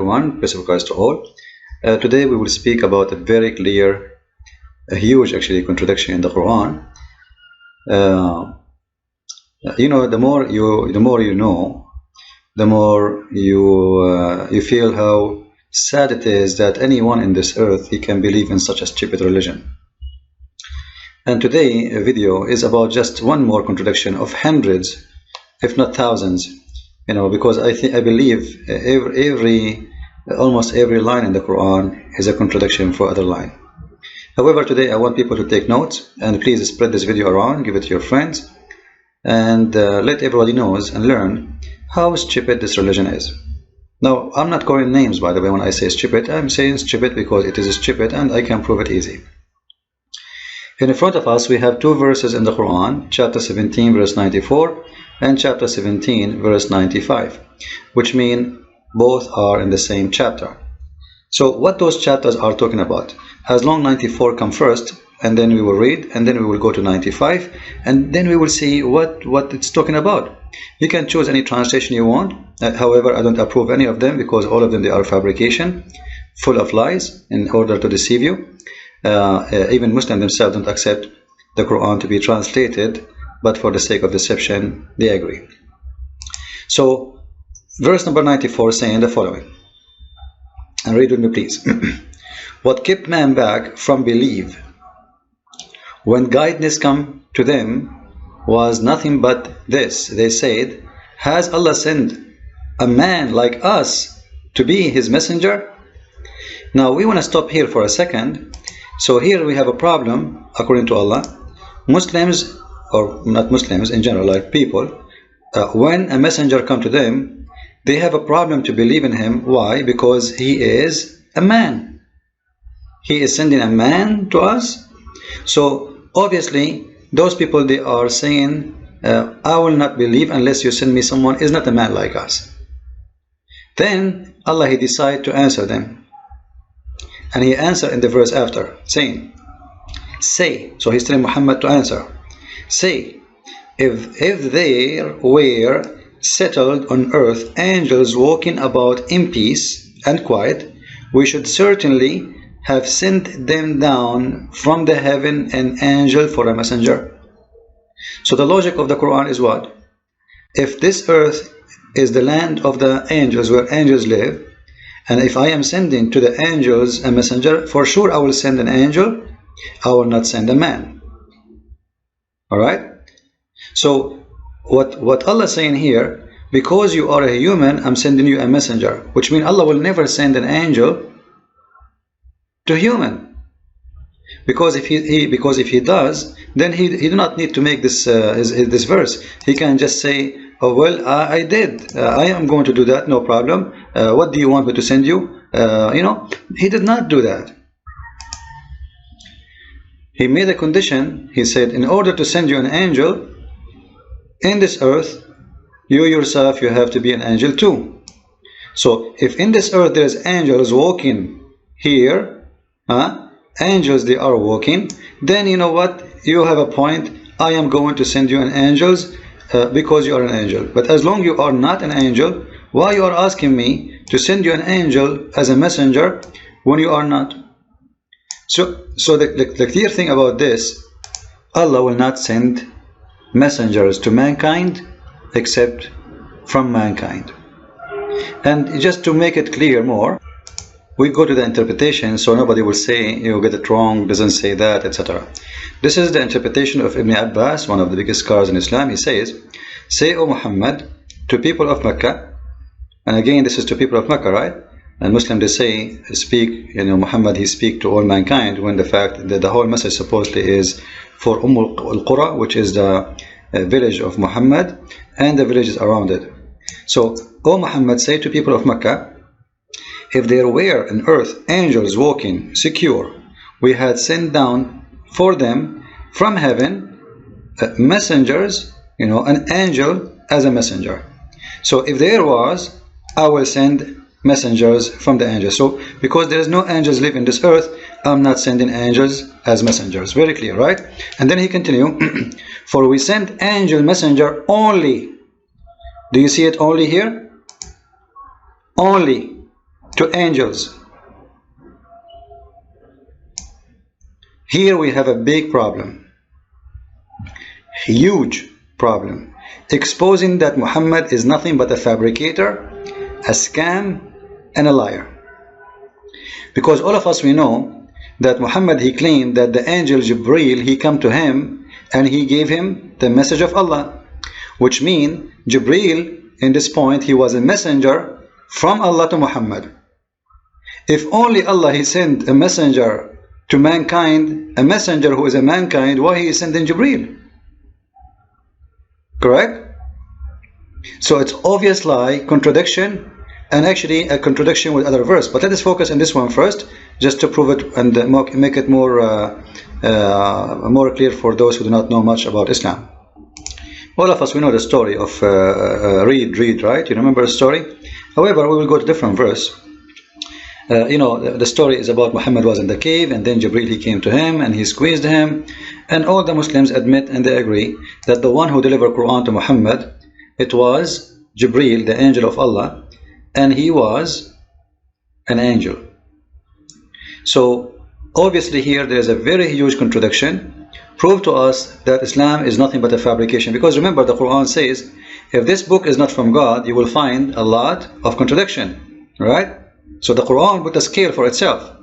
everyone, peace of Christ to all. Today we will speak about a very clear, a huge actually contradiction in the Quran. You know, the more you know, the more you feel how sad it is that anyone in this earth he can believe in such a stupid religion. And today a video is about just one more contradiction of hundreds, if not thousands. You know, because I believe almost every line in the Quran is a contradiction for other line. However, today I want people to take notes, and please spread this video around, give it to your friends, and let everybody knows and learn how stupid this religion is. Now, I'm not calling names, by the way, when I say stupid. I'm saying stupid because it is stupid and I can prove it easy. In front of us we have two verses in the Quran, chapter 17 verse 94 and chapter 17 verse 95, which mean both are in the same chapter. So what those chapters are talking about, as long 94 come first, and then we will read, and then we will go to 95, and then we will see what it's talking about. You can choose any translation you want. However, I don't approve any of them because all of them, they are fabrication, full of lies in order to deceive you. Even Muslims themselves don't accept the Quran to be translated, but for the sake of deception they agree. So verse number 94 saying the following, and read with me please. What kept man back from belief when guidance come to them was nothing but this. They said, has Allah sent a man like us to be his messenger? Now we want to stop here for a second. So here we have a problem according to Allah. Muslims, or not Muslims in general, like people, when a messenger come to them, they have a problem to believe in him. Why? Because he is a man. He is sending a man to us. So obviously those people, they are saying, I will not believe unless you send me someone is not a man like us. Then Allah, he decided to answer them. And he answered in the verse after, saying, say, so he's telling Muhammad to answer, say, if there were settled on earth angels walking about in peace and quiet, we should certainly have sent them down from the heaven an angel for a messenger. So the logic of the Quran is what? If this earth is the land of the angels, where angels live, and if I am sending to the angels a messenger, for sure I will send an angel, I will not send a man. Alright? So what Allah is saying here, because you are a human, I'm sending you a messenger, which means Allah will never send an angel to human. Because if he does, then he do not need to make this this verse. He can just say, oh well, I did. I am going to do that, no problem. What do you want me to send you? You know, he did not do that. He made a condition. He said, in order to send you an angel in this earth, you yourself, you have to be an angel too. So if in this earth there is angels walking here, angels, they are walking, then you know what, you have a point. I am going to send you an angels because you are an angel. But as long you are not an angel, why you are asking me to send you an angel as a messenger when you are not? So the clear thing about this, Allah will not send messengers to mankind except from mankind. And just to make it clear more, we go to the interpretation, so nobody will say you get it wrong, doesn't say that, etc. This is the interpretation of Ibn Abbas, one of the biggest scholars in Islam. He says, say, O Muhammad, to people of Mecca, and again this is to people of Mecca, right? And Muslims, they say, speak, you know, Muhammad, he speak to all mankind, when the fact that the whole message supposedly is for al-Qura, which is the village of Muhammad and the villages around it. So, O Muhammad, say to people of Mecca, if there were on earth angels walking secure, we had sent down for them from heaven messengers, you know, an angel as a messenger. So if there was, I will send messengers from the angels. So because there is no angels live in this earth, I'm not sending angels as messengers. Very clear, right? And then he continued, for we sent angel messenger only. Do you see it only here? Only. to angels. Here we have a big problem, huge problem, exposing that Muhammad is nothing but a fabricator, a scam, and a liar. Because all of us, we know that Muhammad, he claimed that the angel Jibreel, he come to him and he gave him the message of Allah, which means Jibreel, in this point, he was a messenger from Allah to Muhammad. If only Allah, he sent a messenger to mankind, a messenger who is a mankind, why he is sending Jibreel? Correct? So it's obvious lie, contradiction, and actually a contradiction with other verse. But let us focus on this one first, just to prove it and make it more clear for those who do not know much about Islam. All of us, we know the story of Reed, right? You remember the story? However, we will go to different verse. You know, the story is about Muhammad was in the cave, and then Jibreel, he came to him and he squeezed him, and all the Muslims admit and they agree that the one who delivered Quran to Muhammad, it was Jibreel, the angel of Allah, and he was an angel. So obviously here there is a very huge contradiction. Prove to us that Islam is nothing but a fabrication, because remember the Quran says if this book is not from God, you will find a lot of contradiction, right? So the Quran put a scale for itself,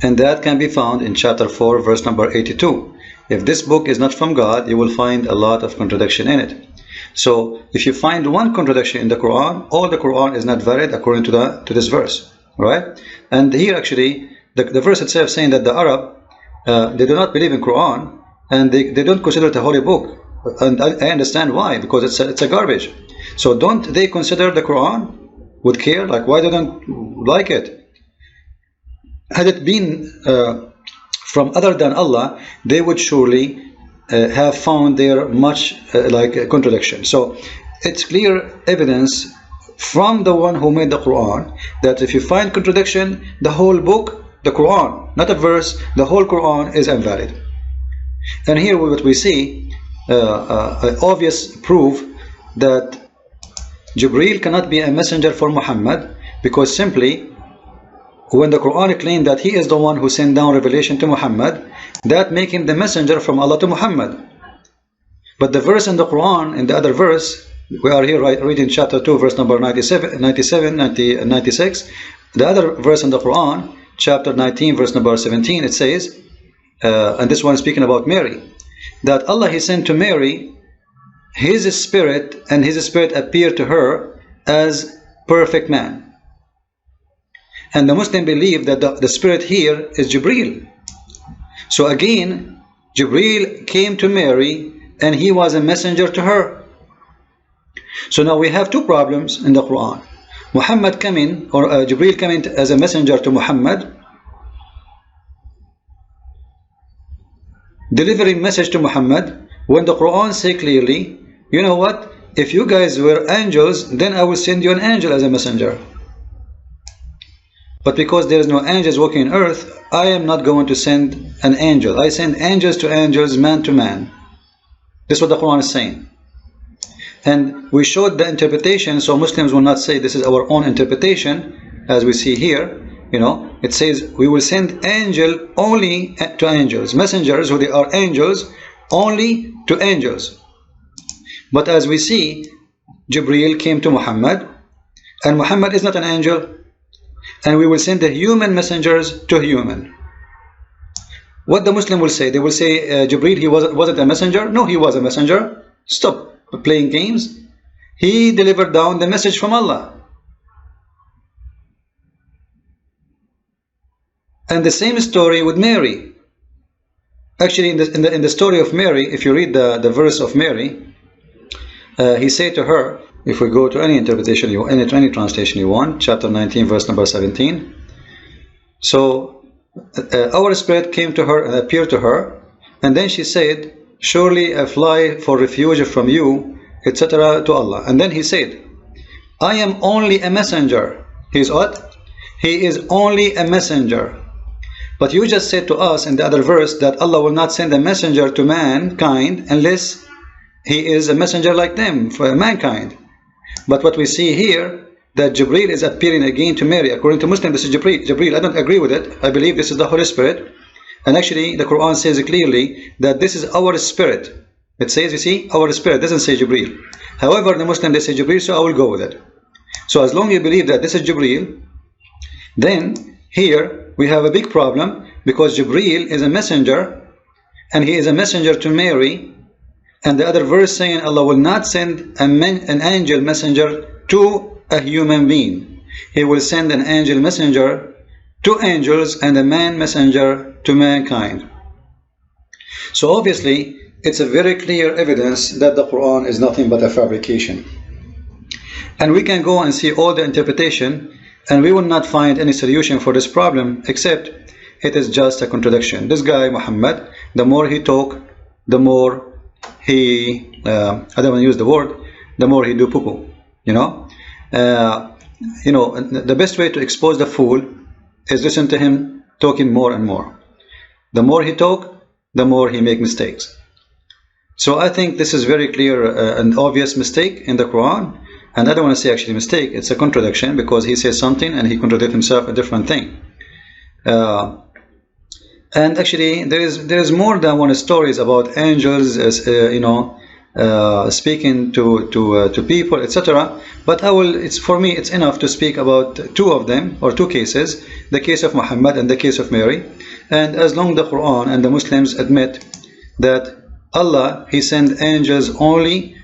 and that can be found in chapter 4 verse number 82. If this book is not from God, you will find a lot of contradiction in it. So if you find one contradiction in the Quran, all the Quran is not valid according to this verse, right? And here actually the verse itself saying that the Arab, they do not believe in Quran, and they don't consider it a holy book, and I understand why, because it's a garbage. So don't they consider the Quran with care? Like, why they don't like it? Had it been from other than Allah, they would surely have found there much contradiction. So it's clear evidence from the one who made the Quran that if you find contradiction, the whole book, the Quran, not a verse, the whole Quran is invalid. And here what we see, obvious proof that Jibreel cannot be a messenger for Muhammad, because simply when the Quran claimed that he is the one who sent down revelation to Muhammad, that make him the messenger from Allah to Muhammad. But the verse in the Quran, in the other verse, we are here reading chapter 2 verse number 97, 96, the other verse in the Quran, chapter 19 verse number 17, it says, and this one is speaking about Mary, that Allah, he sent to Mary his spirit, and his spirit appeared to her as perfect man. And the Muslim believe that the spirit here is Jibreel. So again, Jibreel came to Mary and he was a messenger to her. So now we have two problems in the Quran. Muhammad coming, or Jibreel coming as a messenger to Muhammad, delivering message to Muhammad, when the Quran say clearly, you know what, if you guys were angels, then I will send you an angel as a messenger. But because there is no angels walking on earth, I am not going to send an angel. I send angels to angels, man to man. This is what the Quran is saying. And we showed the interpretation, so Muslims will not say this is our own interpretation, as we see here. You know, it says we will send angel only to angels, messengers who they are angels, only to angels. But as we see, Jibreel came to Muhammad, and Muhammad is not an angel, and we will send the human messengers to human. What the Muslim will say? They will say Jibreel, he wasn't a messenger? No, he was a messenger. Stop playing games. He delivered down the message from Allah. And the same story with Mary. Actually, in the story of Mary, if you read the verse of Mary, he said to her, if we go to any interpretation, any translation you want, chapter 19, verse number 17. So our spirit came to her and appeared to her, and then she said, surely I fly for refuge from you, etc. to Allah. And then he said, I am only a messenger. He is what? He is only a messenger. But you just said to us in the other verse that Allah will not send a messenger to mankind unless he is a messenger like them for mankind. But what we see here, that Jibreel is appearing again to Mary. According to Muslim, this is Jibreel. I don't agree with it. I believe this is the Holy Spirit. And actually, the Quran says clearly that this is our spirit. It says, you see, our spirit. It doesn't say Jibreel. However, the Muslim, they say Jibreel, so I will go with it. So as long as you believe that this is Jibreel, then here we have a big problem, because Jibreel is a messenger, and he is a messenger to Mary. And the other verse saying Allah will not send an angel messenger to a human being. He will send an angel messenger to angels and a man messenger to mankind. So obviously it's a very clear evidence that the Quran is nothing but a fabrication. And we can go and see all the interpretation, and we will not find any solution for this problem, except it is just a contradiction. This guy Muhammad, the more he talk, the more he I don't want to use the word, the more he do poo-poo, you know. The best way to expose the fool is listen to him talking more and more. The more he talk, the more he make mistakes. So I think this is very clear and obvious mistake in the Quran, and I don't want to say actually mistake, it's a contradiction, because he says something and he contradicts himself a different thing. And actually there is more than one stories about angels speaking to people, etc. But for me it's enough to speak about two of them, or two cases, the case of Muhammad and the case of Mary. And as long as the Quran and the Muslims admit that Allah, he sent angels only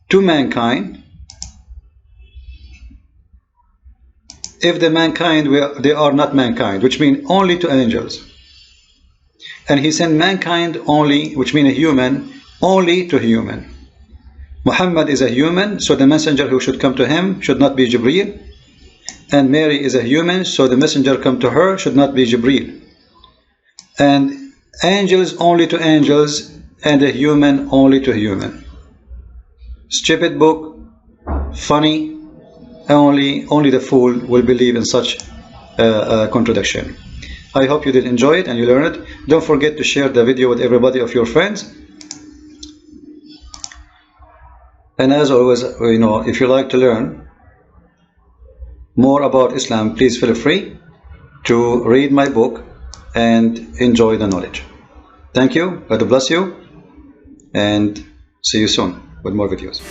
to mankind, if the mankind they are not mankind, which means only to angels, and he sent mankind only, which means a human, only to human. Muhammad is a human, so the messenger who should come to him should not be Jibreel. And Mary is a human, so the messenger come to her should not be Jibreel. And angels only to angels, and a human only to human. Stupid book, funny, only the fool will believe in such a contradiction. I hope you did enjoy it and you learned it. Don't forget to share the video with everybody of your friends. And as always, if you like to learn more about Islam, please feel free to read my book and enjoy the knowledge. Thank you. God bless you, and see you soon with more videos.